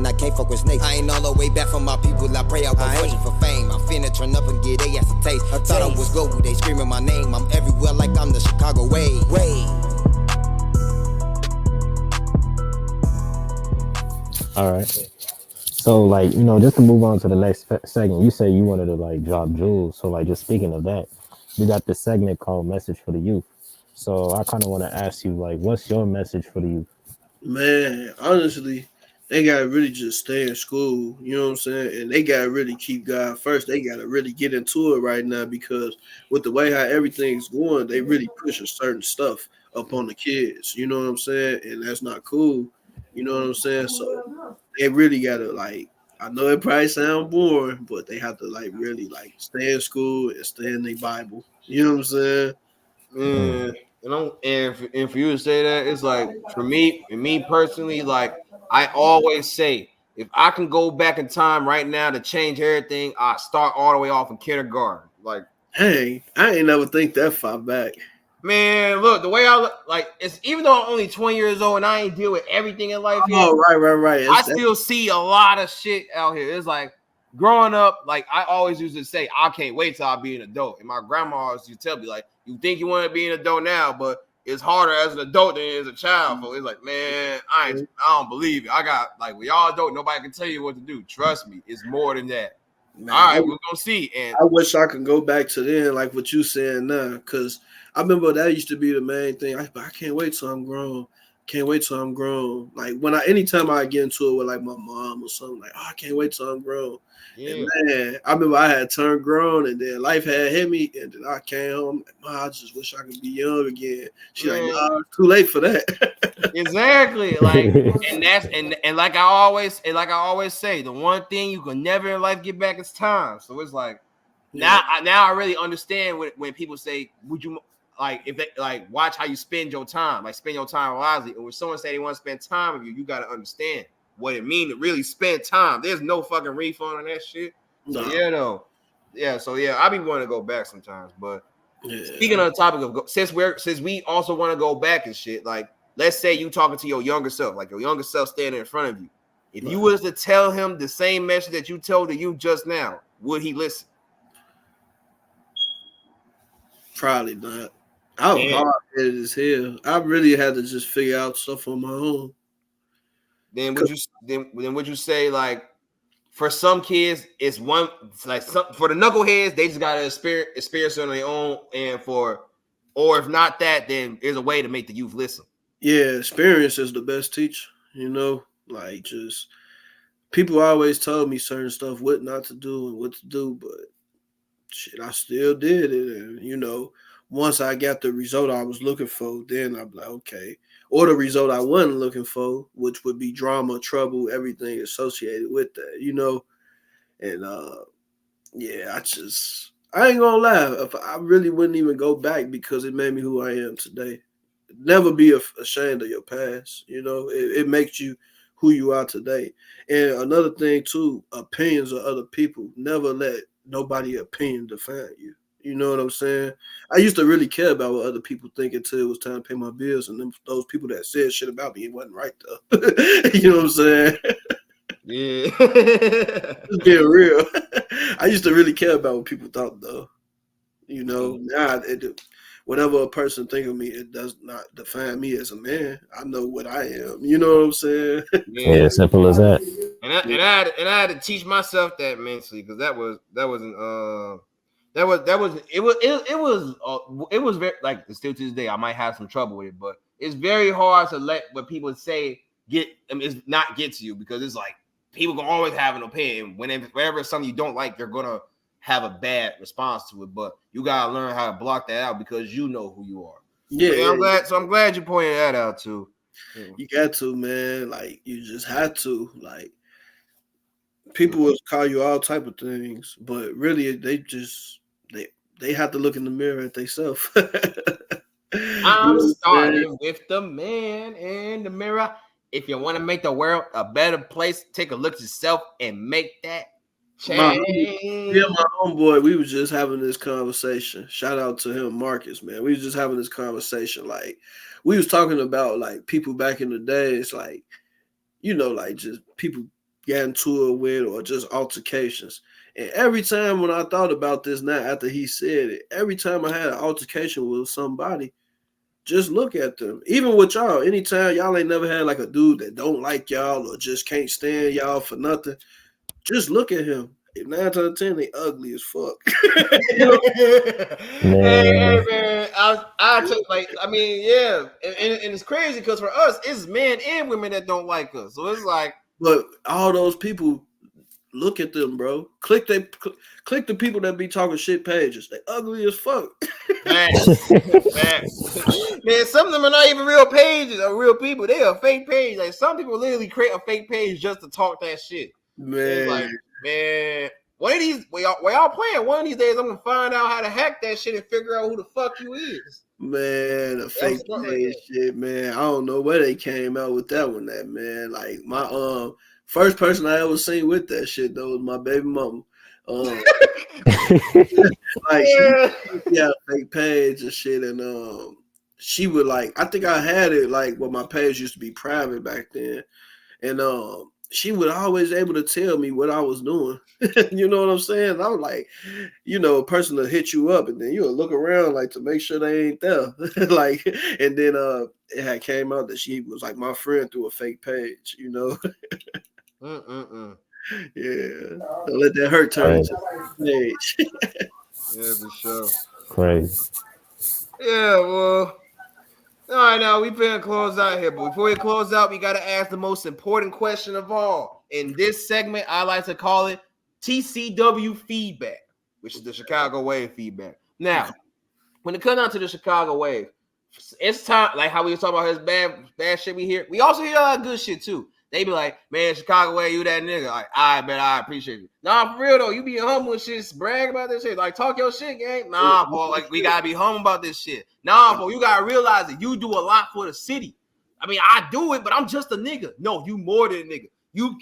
and I can't fuck with snakes. I ain't all the way back from my people, I pray I was searching for fame. I'm finna turn up and get they ass a taste. I thought I was good, they screaming my name. I'm everywhere like I'm the Chicago way. All right. So, like, just to move on to the next segment, you say you wanted to like drop jewels. So, like, just speaking of that, we got this segment called "Message for the Youth." So, I kind of want to ask you, like, what's your message for the youth? Man, honestly, they gotta really just stay in school. You know what I'm saying? And they gotta really keep God first. They gotta really get into it right now because with the way how everything's going, they really pushing certain stuff up on the kids. You know what I'm saying? And that's not cool. You know what I'm saying? So they really gotta like. I know it probably sound boring, but they have to like really like stay in school and stay in their Bible. You know what I'm saying? Man, and for you to say that, it's like for me and me personally, like I always say, if I can go back in time right now to change everything, I start all the way off in kindergarten. Like, Hey, I ain't never think that far back. man, look, the way I look, like it's even though I'm only 20 years old and I ain't deal with everything in life yet, Oh, right. I still see a lot of shit out here. It's like growing up, like I always used to say, I can't wait till I be an adult. And my grandma always used to tell me, like, you think you want to be an adult now, but it's harder as an adult than it is a child. So it's like, man, I don't believe it. I got like we all adult, nobody can tell you what to do. Trust me, it's more than that. Man, all right, we're gonna see. And I wish I could go back to then, like what you saying now, because I remember that used to be the main thing. I can't wait till I'm grown. Can't wait till I'm grown. Like anytime I get into it with like my mom or something, like, oh, I can't wait till I'm grown. Yeah. And man, I remember I had turned grown and then life had hit me and then I came home. Like, I just wish I could be young again. She's like, nah, too late for that. Exactly. Like, and that's and like I always say, the one thing you can never in life get back is time. So it's like now I really understand when people say, would you like if they like watch how you spend your time, like spend your time wisely. And when someone say they want to spend time with you, you got to understand what it means to really spend time. There's no fucking refund on that shit. So I be wanting to go back sometimes. But speaking of the topic of since we also want to go back and shit, like let's say you talking to your younger self, like your younger self standing in front of you. If you was to tell him the same message that you told to you just now, would he listen? Probably not. I was hard-headed as hell. I really had to just figure out stuff on my own. Then would you say like for some kids it's one like for the knuckleheads they just gotta experience it on their own, and or if not that, then there's a way to make the youth listen. Yeah, experience is the best teacher. You know, like just people always told me certain stuff, what not to do and what to do, but shit, I still did it. And once I got the result I was looking for, then I'm like, okay. Or the result I wasn't looking for, which would be drama, trouble, everything associated with that, And I ain't gonna lie. If I really wouldn't even go back because it made me who I am today. Never be ashamed of your past. It makes you who you are today. And another thing too, opinions of other people. Never let nobody opinion define you. You know what I'm saying? I used to really care about what other people think until it was time to pay my bills, and those people that said shit about me, it wasn't right though. You know what I'm saying? Yeah. Just being real. I used to really care about what people thought though. Now whatever a person think of me, it does not define me as a man. I know what I am. You know what I'm saying? Yeah, simple as that. And I had to teach myself that mentally, because it was very, like, still to this day I might have some trouble with it, but it's very hard to let what people say it's not get to you, because it's like people gonna always have an opinion. Whenever it's something you don't like, they're gonna have a bad response to it, but you gotta learn how to block that out because you know who you are. Yeah, I'm glad you pointed that out too. You got to, man. Like, you just had to. Like, people will call you all type of things, but really they have to look in the mirror at themselves. I'm starting with the man in the mirror. If you want to make the world a better place, take a look at yourself and make that change. My homeboy, we was just having this conversation. Shout out to him, Marcus, man. We was just having this conversation. Like, we was talking about like people back in the day. It's like, like just people got into it with, or just altercations. And every time when I thought about this now, after he said it, every time I had an altercation with somebody, just look at them. Even with y'all, anytime y'all ain't never had like a dude that don't like y'all or just can't stand y'all for nothing, just look at him. 9 out of 10, they ugly as fuck. You know? Hey, Man. man, I took like, I mean, yeah, and it's crazy because for us, it's men and women that don't like us. So it's like, But all those people, look at them, bro. Click the people that be talking shit pages. They ugly as fuck. man, man, some of them are not even real pages or real people. They are fake page. Like some people literally create a fake page just to talk that shit. It's like, Man, man, one of these, we y'all playing. One of these days, I'm gonna find out how to hack that shit and figure out who the fuck you is. man, a fake page shit, man. I don't know where they came out with that one at, man. Like my first person I ever seen with that shit though was my baby mama. Like Yeah. she had a fake page and shit, and she would like, I think I had it like, well, my page used to be private back then, and she would always able to tell me what I was doing. You know what I'm saying? I was like, you know, a person will hit you up and then you'll look around like to make sure they ain't there. Like, and then it had came out that she was like my friend through a fake page, you know. Yeah. Don't let that hurt turn Crazy. into a page. Yeah, for sure. Crazy. Yeah, well, all right, now we finna close out here, but before we close out, we gotta ask the most important question of all. In this segment, I like to call it TCW feedback, which is the Chicago Wave feedback. Now, when it comes down to the Chicago Wave, it's time, like how we were talking about his bad shit we hear. We also hear a lot of good shit too. They be like, man, Chicago Wave, you that nigga. Like, I bet I appreciate you. Nah, for real though, you be humble and shit, brag about this shit. Like, talk your shit, gang. Nah, boy, like we gotta be humble about this shit. Nah, boy, you gotta realize that you do a lot for the city. I mean, I do it, but I'm just a nigga. No, you more than a nigga. You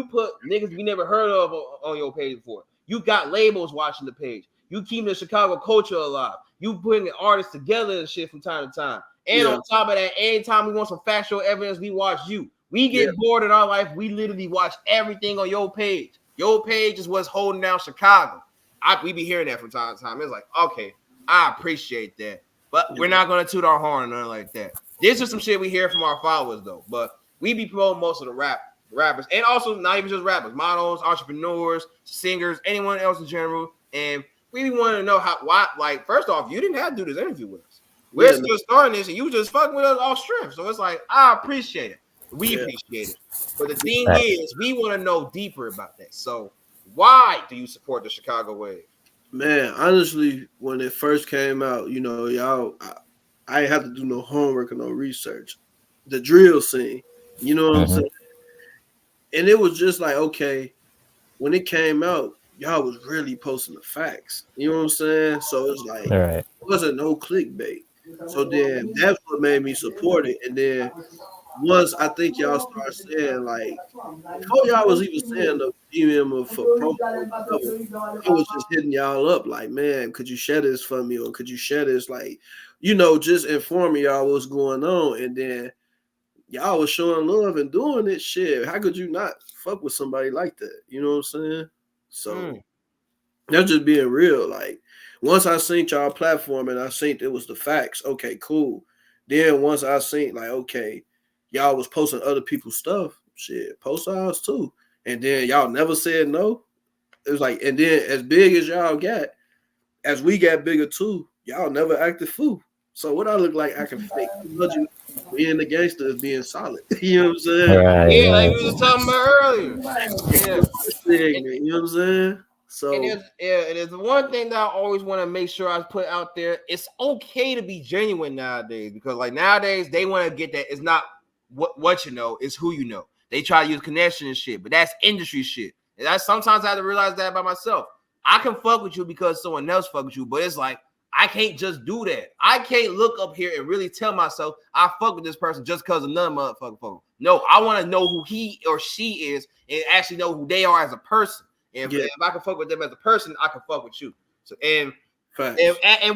put niggas we never heard of on your page before. You got labels watching the page. You keep the Chicago culture alive. You putting the artists together and shit from time to time. And on top of that, anytime we want some factual evidence, we watch you. We get bored in our life. We literally watch everything on your page. Your page is what's holding down Chicago. We be hearing that from time to time. It's like, okay, I appreciate that. But we're not going to toot our horn or nothing like that. This is some shit we hear from our followers, though. But we be promoting most of the rappers. And also, not even just rappers. Models, entrepreneurs, singers, anyone else in general. And we want to know why, like, first off, you didn't have to do this interview with us. We're still starting this, and you just fucking with us off strength. So it's like, I appreciate it. We appreciate it. But the thing is, we want to know deeper about that. So why do you support the Chicago Wave? Man, honestly, when it first came out, you know, y'all, I ain't have to do no homework or no research. The drill scene, you know what I'm saying? And it was just like, okay, when it came out, y'all was really posting the facts. You know what I'm saying? So it's like, it wasn't no clickbait. So then that's what made me support it. And then once I think y'all start saying, like, before y'all was even saying the DM for promo, I was just hitting y'all up like, man, could you share this for me? Or could you share this? Like, you know, just informing y'all what's going on. And then y'all was showing love and doing it. Shit, how could you not fuck with somebody like that? You know what I'm saying? So that's just being real. Like, once I seen y'all platform and I seen it was the facts, okay, cool. Then once I seen, like, okay, y'all was posting other people's stuff, shit, post ours too. And then y'all never said no. It was like, and then as big as y'all got, as we got bigger too, y'all never acted fool. So what I look like acting fake? Being the gangster is being solid. You know what I'm saying? Yeah, like we was talking about earlier. You know what I'm saying? So and there's one thing that I always want to make sure I put out there. It's okay to be genuine nowadays because, like, nowadays they want to get that. It's not what you know, it's who you know. They try to use connection and shit, but that's industry shit. And I sometimes have to realize that by myself. I can fuck with you because someone else fuck with you, but it's like I can't just do that. I can't look up here and really tell myself I fuck with this person just because another motherfucker fuck. No, I want to know who he or she is and actually know who they are as a person. And if I can fuck with them as a person, I can fuck with you. So and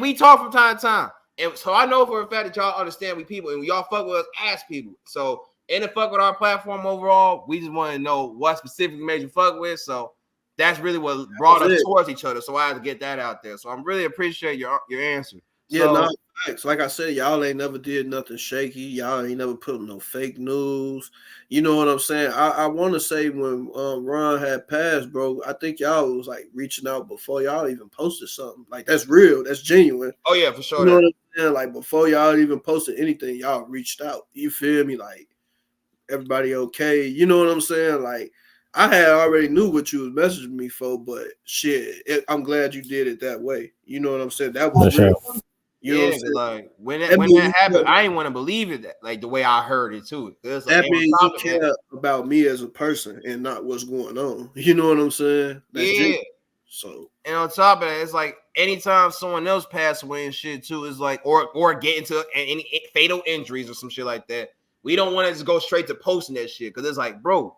we talk from time to time. And so I know for a fact that y'all understand we people and y'all fuck with us as people. So and to fuck with our platform overall. We just want to know what specifically made you fuck with. So that's really what brought us towards each other. So I had to get that out there. So I'm really appreciate your answer. Yeah, no, facts. Like I said, y'all ain't never did nothing shaky. Y'all ain't never put no fake news. You know what I'm saying? I want to say when Ron had passed, bro, I think y'all was like reaching out before y'all even posted something. Like that's real. That's genuine. Oh yeah, for sure. You know what I'm saying? Like before y'all even posted anything, y'all reached out. You feel me? Like everybody okay? You know what I'm saying? Like I had already knew what you was messaging me for, but shit, I'm glad you did it that way. You know what I'm saying? That was real. You know what I'm saying? Like when that happened, I didn't want to believe it. Like the way I heard it too. Like, that means you care about me as a person and not what's going on. You know what I'm saying? That's genuine. So and on top of that, it's like anytime someone else pass away and shit too, it's like or get into any fatal injuries or some shit like that. We don't want to just go straight to posting that shit because it's like, bro,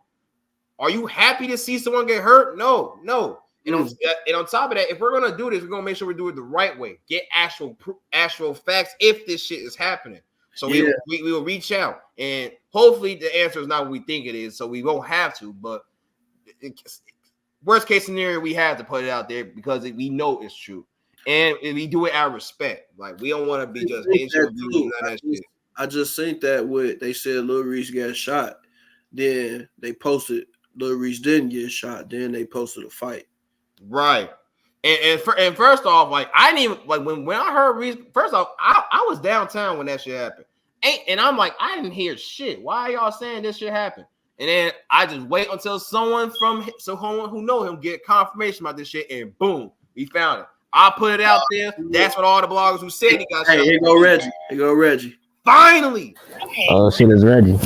are you happy to see someone get hurt? No. And on top of that, if we're gonna do this, we're gonna make sure we do it the right way. Get actual facts if this shit is happening. So we will reach out, and hopefully the answer is not what we think it is. So we won't have to. But worst case scenario, we have to put it out there because we know it's true, and we do it out of respect. Like we don't want to be just I just think that they said Lil Reese got shot, then they posted Lil Reese didn't get shot, then they posted a fight. Right. And first off, like I didn't even like when I heard Reese. First off, I was downtown when that shit happened, and I'm like I didn't hear shit. Why are y'all saying this shit happened? And then I just wait until someone who know him get confirmation about this shit, and boom, we found it. I put it out there. That's what all the bloggers who said he got shot. Here go Reggie. Here go Reggie. Finally. Oh shit, it's Reggie.